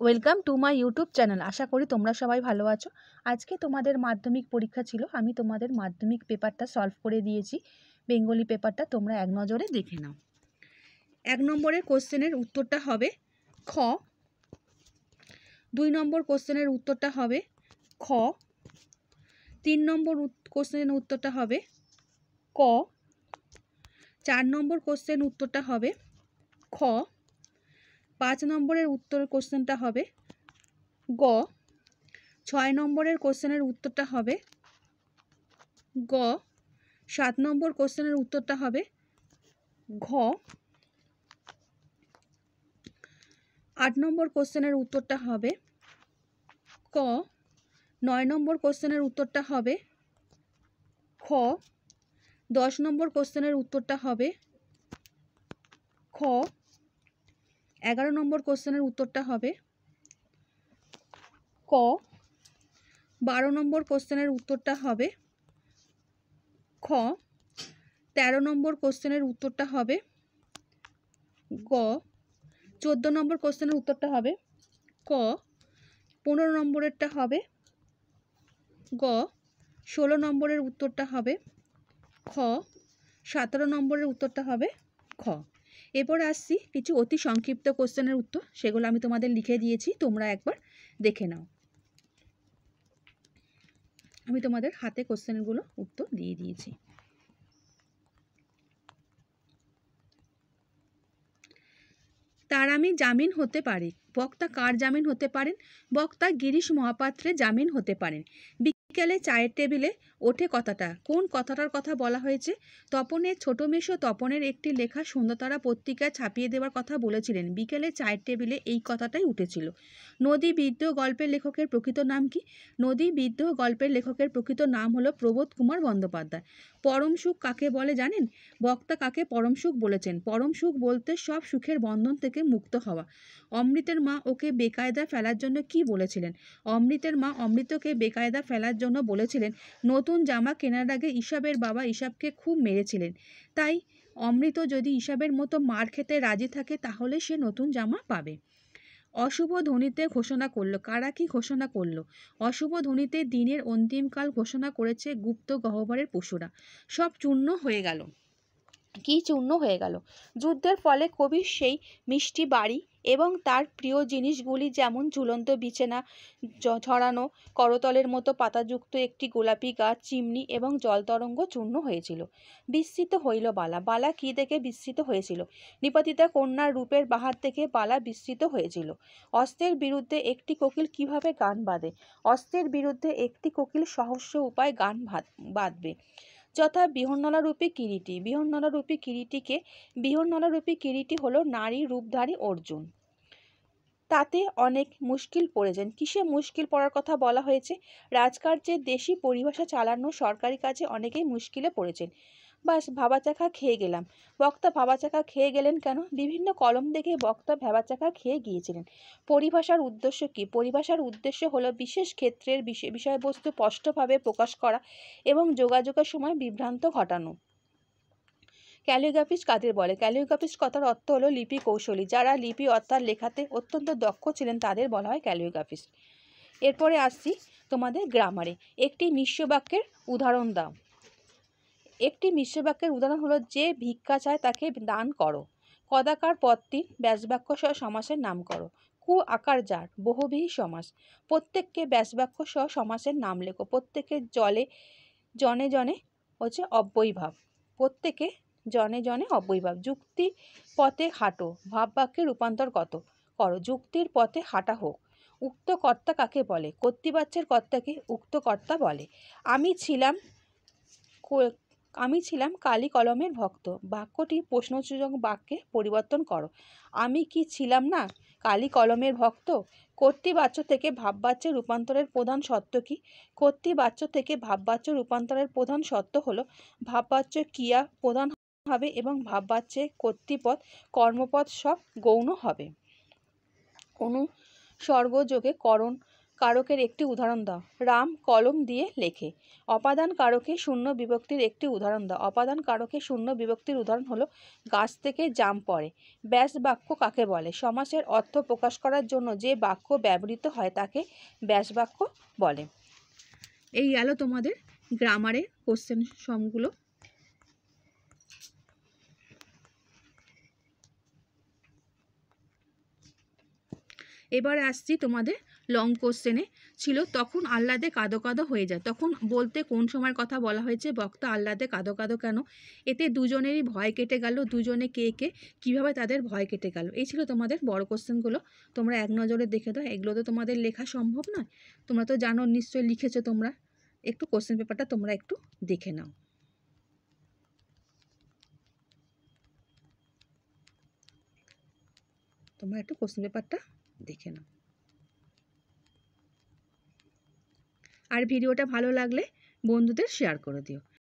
Welcome to my YouTube channel. আশা করি তোমরা সবাই ভালো আছো। আজকে তোমাদের মাধ্যমিক পরীক্ষা ছিল, আমি তোমাদের মাধ্যমিক পেপারটা সলভ করে দিয়েছি। বেঙ্গলি পেপারটা তোমরা এক নজরে দেখে নাও। 1 নম্বরের কোশ্চেনের উত্তরটা হবে খ। 2 নম্বর কোশ্চেনের উত্তরটা হবে খ। 3 নম্বর কোশ্চেনের উত্তরটা হবে ক। 4 নম্বর কোশ্চেন উত্তরটা হবে খ। 5 নম্বরের কোশ্চেনটা হবে গ। 6 নম্বরের কোশ্চেনের উত্তরটা হবে গ। 7 নম্বর কোশ্চেনের উত্তরটা হবে ঘ। 8 নম্বর কোশ্চেনের উত্তরটা হবে ক। 9 নম্বর কোশ্চেনের উত্তরটা হবে খ। 10 নম্বর কোশ্চেনের উত্তরটা হবে খ। 11 নম্বর কোশ্চেনের উত্তরটা হবে ক। 12 নম্বর কোশ্চেনের উত্তরটা হবে খ। 13 নম্বর কোশ্চেনের উত্তরটা হবে গ। 14 নম্বর কোশ্চেনের উত্তরটা হবে ক। 15 নম্বরেরটা হবে গ। 16 নম্বরের উত্তরটা হবে খ। 17 নম্বরের উত্তরটা হবে খ। এরপর আসছি কিছু অতি সংক্ষিপ্ত কোশ্চেনের উত্তর, সেগুলো আমি তোমাদের লিখে দিয়েছি, তোমরা একবার দেখে নাও। আমি তোমাদের হাতে কোশ্চেনগুলো উত্তর দিয়ে দিয়েছি। তার আমি জামিন হতে পারি। বক্তা কার জামিন হতে পারেন? বক্তা গিরিশ মহাপাত্রের জামিন হতে পারেন। বিকেলে চায়ের টেবিলে ওঠে কথাটা, কোন কথাটার কথা বলা হয়েছে? তপনের ছোট মেশো তপনের একটি লেখা সুন্দরতারা পত্রিকায় ছাপিয়ে দেওয়ার কথা বলেছিলেন। বিকেলে চায়ের টেবিলে এই কথাটাই উঠেছিল। নদী বিদ্রোহ গল্পের লেখকের প্রকৃত নাম কি? নদী বিদ্রোহ গল্পের লেখকের প্রকৃত নাম হলো প্রবোধ কুমার বন্দ্যোপাধ্যায়। পরম সুখ কাকে বলে জানেন? বক্তা কাকে পরম সুখ বলেছেন? পরম সুখ বলতে সব সুখের বন্ধন থেকে মুক্ত হওয়া। অমৃতের মা ওকে বেকায়দা ফেলার জন্য কি বলেছিলেন? অমৃতের মা অমৃতকে বেকায়দা ফেলার জন্য বলেছিলেন নতুন জামা কেনার আগে ঈশাবের বাবা ঈশাবকে খুব মেরেছিলেন, তাই অমৃত যদি ঈশাবের মতো মার খেতে রাজি থাকে তাহলে সে নতুন জামা পাবে। অশুভ ধ্বনিতে ঘোষণা করলো, কারা কি ঘোষণা করলো? অশুভ ধ্বনিতে দিনের অন্তিমকাল ঘোষণা করেছে গুপ্ত গহ্বরের পশুরা। সব চূর্ণ হয়ে গেল। কি চূর্ণ হয়ে গেল? যুদ্ধের ফলে কবির সেই মিষ্টি বাড়ি এবং তার প্রিয় জিনিসগুলি, যেমন ঝুলন্ত বিছানা, ঝরানো করতলের মতো পাতাযুক্ত একটি গোলাপি গাছ, চিমনি এবং জলতরঙ্গ চূর্ণ হয়েছিল। বিস্মিত হইল বালা। বালা কি দেখে বিস্মিত হয়েছিল? নিপাতিতা কন্যার রূপের বাহার থেকে বালা বিস্মিত হয়েছিল। অস্ত্রের বিরুদ্ধে একটি কোকিল কিভাবে গান বাঁধে? অস্ত্রের বিরুদ্ধে একটি কোকিল সহস্র উপায় গান বাঁধবে, যথা বিহন্নলারূপী কিরীটি। বিহন্নলারূপী কিরীটি হলো নারী রূপধারী অর্জুন। তাতে অনেক মুশকিল পড়েছেন। কিসে মুশকিল পড়ার কথা বলা হয়েছে? রাজকার্যের দেশি পরিভাষা চালানো সরকারি কাজে অনেকেই মুশকিলে পড়েছেন। বাস ভাবাচাকা খেয়ে গেলাম। বক্তা ভাবাচাকা খেয়ে গেলেন কেন? বিভিন্ন কলম দেখে বক্তা ভাবাচাকা খেয়ে গিয়েছিলেন। পরিভাষার উদ্দেশ্য কি? পরিভাষার উদ্দেশ্য হলো বিশেষ ক্ষেত্রের বিষয়বস্তু স্পষ্টভাবে প্রকাশ করা এবং যোগাযোগের সময় বিভ্রান্ত ঘটানো। ক্যালিওগ্রাফিস্ট কাদের বলে? ক্যালিওগ্রাফিস্ট কথার অর্থ হলো লিপি কৌশলী। যারা লিপি অর্থাৎ লেখাতে অত্যন্ত দক্ষ ছিলেন তাদের বলা হয় ক্যালিওগ্রাফিস্ট। এরপরে আসছি তোমাদের গ্রামারে। একটি মিশ্র বাক্যের উদাহরণ দাও। একটি মিশ্র বাক্যের উদাহরণ হলো, যে ভিক্ষা চায় তাকে দান করো। কদাকার পদটি ব্যাসবাক্য সহ সমাসের নাম করো। কু আকার যার বহুব্রীহি সমাস। প্রত্যেককে ব্যাসবাক্য সহ সমাসের নাম লেখো। প্রত্যেকের জনে জনে হচ্ছে অব্যয়ীভাব। প্রত্যেকে জনে জনে অব্যয়ীভাব। যুক্তি পথে হাঁটো, ভাব বাক্যে রূপান্তর করো। যুক্তির পথে হাঁটা হোক। উক্ত কর্তা কাকে বলে? কর্তৃবাচ্যের কর্তাকে উক্ত কর্তা বলে। আমি ছিলাম কালি কলমের ভক্ত। বাক্যটি প্রশ্নসূচক বাক্যে পরিবর্তন করো। আমি কি ছিলাম না কালি কলমের ভক্ত? কর্তৃবাচ্য থেকে ভাববাচ্যে রূপান্তরের প্রধান শর্ত কি? কর্তৃবাচ্য থেকে ভাববাচ্য রূপান্তরের প্রধান শর্ত হলো ভাববাচ্য ক্রিয়া প্রধান হবে এবং ভাববাচ্যে কর্তৃপদ কর্মপদ সব গৌণ হবে। অনুসর্গযোগে করণ কারকের একটি উদাহরণ দাও। রাম কলম দিয়ে লেখে। অপাদান কারকে শূন্য বিভক্তির একটি উদাহরণ দাও। অপাদান কারকে শূন্য বিভক্তির উদাহরণ হলো গাছ থেকে জাম পড়ে। ব্যাস বাক্য কাকে বলে? সমাসের অর্থ প্রকাশ করার জন্য যে বাক্য ব্যবহৃত হয় তাকে ব্যাস বাক্য বলে। এই গেল তোমাদের গ্রামারের কোশ্চেন সমগুলো। এবার আসছি তোমাদের লং কোশ্চেনে। ছিল তখন আহ্লাদে কাঁদো কাঁদো হয়ে যায়। তখন বলতে কোন সময়ের কথা বলা হয়েছে? বক্তা আহ্লাদে কাঁদো কাঁদো কেন? এতে দুজনেরই ভয় কেটে গেল। দুজনে কে কে, কীভাবে তাদের ভয় কেটে গেল? এই ছিল তোমাদের বড় কোশ্চেনগুলো। তোমরা এক নজরে দেখে দাও। এগুলো তো তোমাদের লেখা সম্ভব নয়, তোমরা তো জানো, নিশ্চয়ই লিখেছো তোমরা। একটু কোশ্চেন পেপারটা তোমরা একটু দেখে নাও। তোমরা একটু কোশ্চেন পেপারটা দেখে নাও। আর ভিডিওটা ভালো লাগলে বন্ধুদের শেয়ার করে দিও।